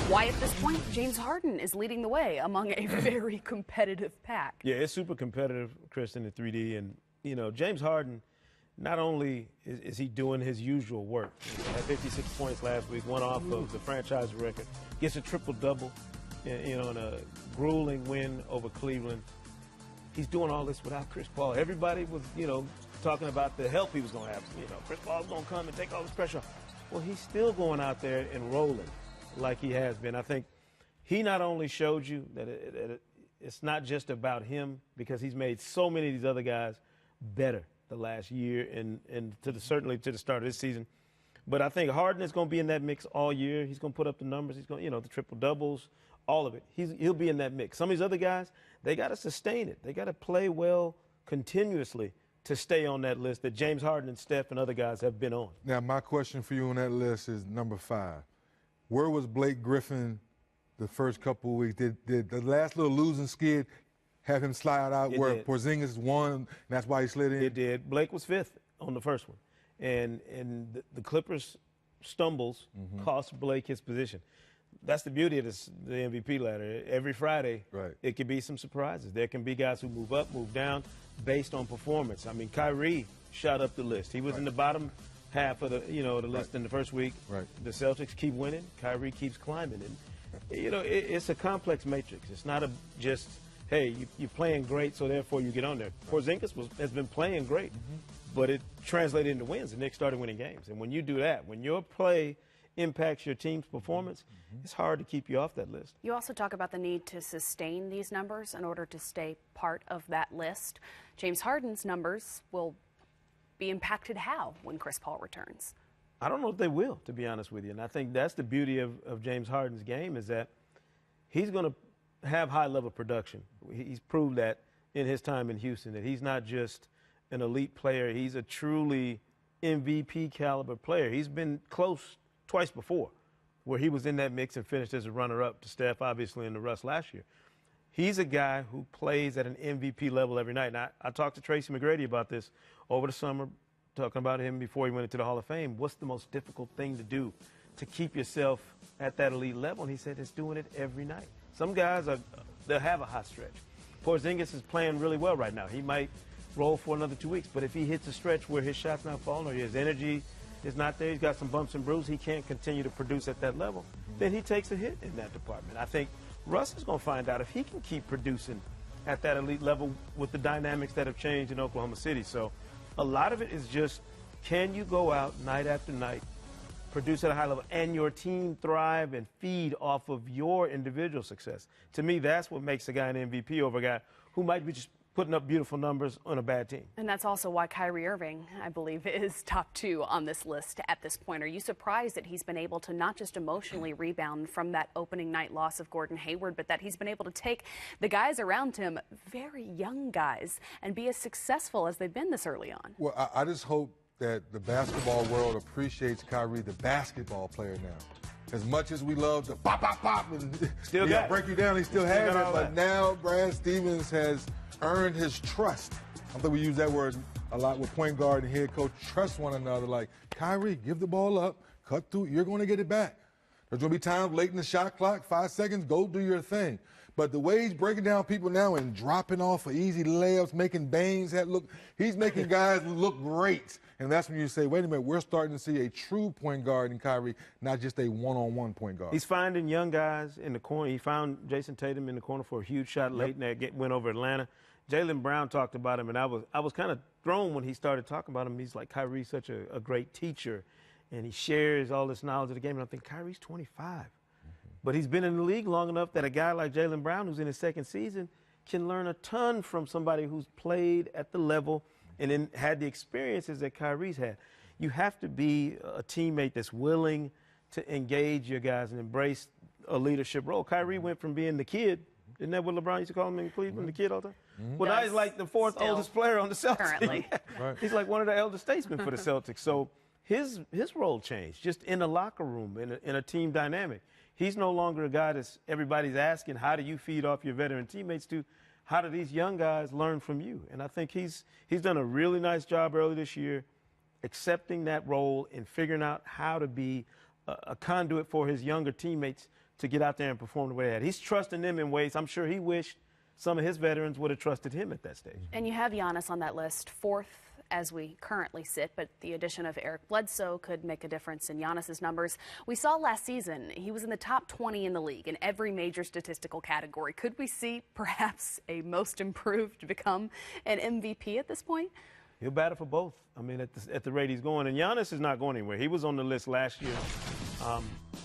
Why at this point, James Harden is leading the way among a very competitive pack. Yeah, it's super competitive, Kristen, in 3D. And, you know, James Harden, not only is he doing his usual work, he had 56 points last week, one off of the franchise record, gets a triple-double, you know, in a grueling win over Cleveland. He's doing all this without Chris Paul. Everybody was, you know, talking about the help he was going to have. You know, Chris Paul's going to come and take all this pressure off. Well, he's still going out there and rolling like he has been. I think he not only showed you that it's not just about him, because he's made so many of these other guys better the last year and certainly to the start of this season. But I think Harden is going to be in that mix all year. He's going to put up the numbers. He's going, you know, the triple doubles, all of it. He'll be in that mix. Some of these other guys, they got to sustain it. They got to play well continuously to stay on that list that James Harden and Steph and other guys have been on. Now, my question for you on that list is number 5. Where was Blake Griffin the first couple of weeks? Did the last little losing skid have him slide out where Porzingis won, and that's why he slid in? It did. Blake was 5th on the first one. And the Clippers' stumbles cost Blake his position. That's the beauty of the MVP ladder. Every Friday, it can be some surprises. There can be guys who move up, move down based on performance. I mean, Kyrie shot up the list. He was in the bottom half of the list in the first week. The Celtics keep winning. Kyrie keeps climbing. And, you know, it's a complex matrix. It's not just, hey, you're playing great, so therefore you get on there. Porzingis has been playing great, but it translated into wins, and Knicks started winning games. And when you do that, when your play impacts your team's performance, it's hard to keep you off that list. You also talk about the need to sustain these numbers in order to stay part of that list. James Harden's numbers will be impacted how when Chris Paul returns? I don't know if they will, to be honest with you. And I think that's the beauty of James Harden's game, is that he's going to have high-level production. He's proved that in his time in Houston, that he's not just an elite player. He's a truly MVP-caliber player. He's been close twice before, where he was in that mix and finished as a runner-up to Steph, obviously, in the Russ last year. He's a guy who plays at an MVP level every night. And I talked to Tracy McGrady about this over the summer, talking about him before he went into the Hall of Fame. What's the most difficult thing to do to keep yourself at that elite level? And he said it's doing it every night. Some guys, they'll have a hot stretch. Porzingis is playing really well right now. He might roll for another 2 weeks, but if he hits a stretch where his shot's not falling or his energy is not there, he's got some bumps and bruises, he can't continue to produce at that level, then he takes a hit in that department. I think Russ is going to find out if he can keep producing at that elite level with the dynamics that have changed in Oklahoma City. So a lot of it is just, can you go out night after night, produce at a high level, and your team thrive and feed off of your individual success? To me, that's what makes a guy an MVP over a guy who might be just putting up beautiful numbers on a bad team. And that's also why Kyrie Irving, I believe, is top 2 on this list at this point. Are you surprised that he's been able to not just emotionally rebound from that opening night loss of Gordon Hayward, but that he's been able to take the guys around him, very young guys, and be as successful as they've been this early on? Well, I just hope that the basketball world appreciates Kyrie, the basketball player, now. As much as we love the pop, pop, pop, and still got break you down, he still has it. But now Brad Stevens has earned his trust. I think we use that word a lot with point guard and head coach. Trust one another. Like, Kyrie, give the ball up, cut through, you're going to get it back. There's going to be times late in the shot clock, 5 seconds, go do your thing. But the way he's breaking down people now and dropping off for easy layups, making bangs he's making guys look great. And that's when you say, wait a minute, we're starting to see a true point guard in Kyrie, not just a one-on-one point guard. He's finding young guys in the corner. He found Jason Tatum in the corner for a huge shot late in that win over Atlanta. Jaylen Brown talked about him, and I was kind of thrown when he started talking about him. He's like, Kyrie's such a great teacher, and he shares all this knowledge of the game. And I think Kyrie's 25. But he's been in the league long enough that a guy like Jaylen Brown, who's in his second season, can learn a ton from somebody who's played at the level and then had the experiences that Kyrie's had. You have to be a teammate that's willing to engage your guys and embrace a leadership role. Kyrie went from being the kid, isn't that what LeBron used to call him in Cleveland, the kid all the time? Well, now he's like the 4th oldest player on the Celtics. Currently. He's like one of the elder statesmen for the Celtics. So his role changed just in the locker room, in a team dynamic. He's no longer a guy that's everybody's asking, how do you feed off your veteran teammates, to how do these young guys learn from you? And I think he's done a really nice job early this year accepting that role and figuring out how to be a conduit for his younger teammates to get out there and perform the way they had. He's trusting them in ways I'm sure he wished some of his veterans would have trusted him at that stage. And you have Giannis on that list, fourth as we currently sit, but the addition of Eric Bledsoe could make a difference in Giannis's numbers. We saw last season he was in the top 20 in the league in every major statistical category. Could we see perhaps a most improved become an MVP at this point? He'll battle for both. I mean, at the rate he's going. And Giannis is not going anywhere. He was on the list last year,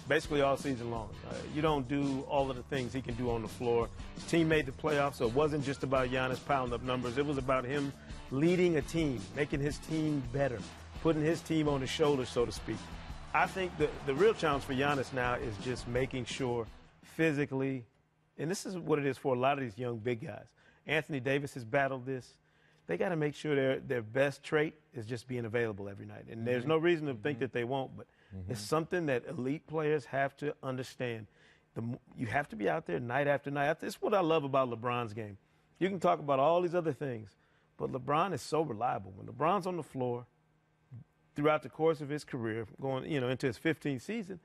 basically all season long. You don't do all of the things he can do on the floor. His team made the playoffs, so it wasn't just about Giannis pounding up numbers. It was about him leading a team, making his team better, putting his team on his shoulders, so to speak. I think the real challenge for Giannis now is just making sure physically, and this is what it is for a lot of these young big guys. Anthony Davis has battled this. They got to make sure their best trait is just being available every night. And there's no reason to think that they won't, but it's something that elite players have to understand. You have to be out there night after night. This is what I love about LeBron's game. You can talk about all these other things, but LeBron is so reliable. When LeBron's on the floor throughout the course of his career, going into his 15th season,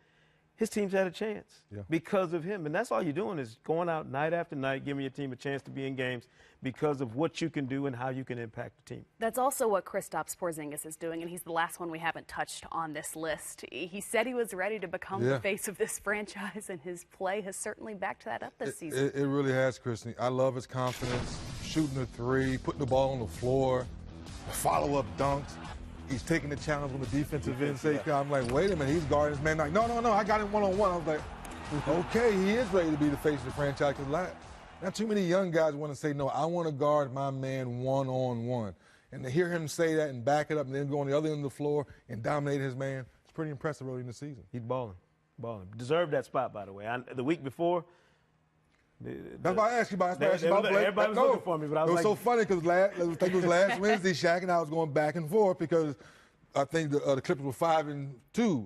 his team's had a chance because of him. And that's all you're doing is going out night after night, giving your team a chance to be in games because of what you can do and how you can impact the team. That's also what Kristaps Porzingis is doing, and he's the last one we haven't touched on this list. He said he was ready to become the face of this franchise, and his play has certainly backed that up this season. It really has, Kristen. I love his confidence, shooting the three, putting the ball on the floor, follow-up dunks. He's taking the challenge on the defensive end. I'm like, wait a minute, he's guarding his man. Like, no, I got him one-on-one. I was like, okay, he is ready to be the face of the franchise. Because not too many young guys want to say, no, I want to guard my man one-on-one. And to hear him say that and back it up and then go on the other end of the floor and dominate his man, it's pretty impressive early in the season. He's balling. Deserved that spot, by the way. The week before, that's why I asked you about. Everybody was looking for me, but I was it was so funny because I think it was last Wednesday, Shaq and I was going back and forth because I think the Clippers were 5-2,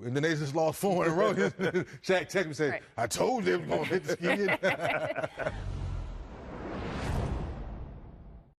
and then they just lost 4 in a row. Shaq texted me and said, I told you they were going to hit the ski.